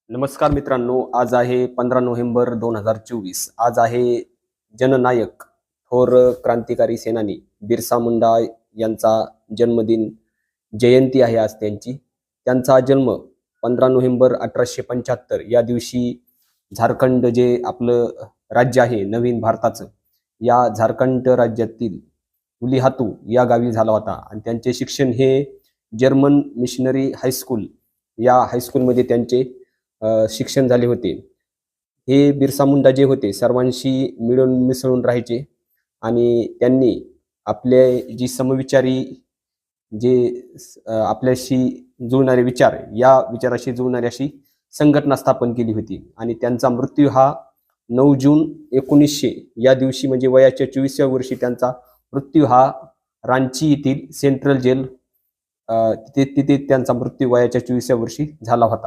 नमस्कार मित्रांनो, आज आहे 15 नोव्हेंबर 2024. आज आहे जननायक थोर क्रांतिकारी सेनानी बिरसा मुंडा यांचा जन्मदिन, जयंती आहे आज त्यांची. त्यांचा जन्म 15 नोव्हेंबर 1875 या दिवशी झारखंड जे आपलं राज्य आहे नवीन भारताचं, या झारखंड राज्यातील उलीहातू या गावी झाला होता. आणि त्यांचे शिक्षण हे जर्मन मिशनरी हायस्कूल या हायस्कूलमध्ये त्यांचे शिक्षण झाले होते. हे बिरसा मुंडा जे होते सर्वांशी मिळून मिसळून राहायचे आणि त्यांनी आपले जी समविचारी जे आपल्याशी जुळणारे विचार, या विचाराशी जुळणारी अशी संघटना स्थापन केली होती. आणि त्यांचा मृत्यू हा 9 जून 1900 या दिवशी म्हणजे वयाच्या 24व्या वर्षी त्यांचा मृत्यू हा रांची येथील सेंट्रल जेल तिथे त्यांचा मृत्यू वयाच्या 24व्या वर्षी झाला होता.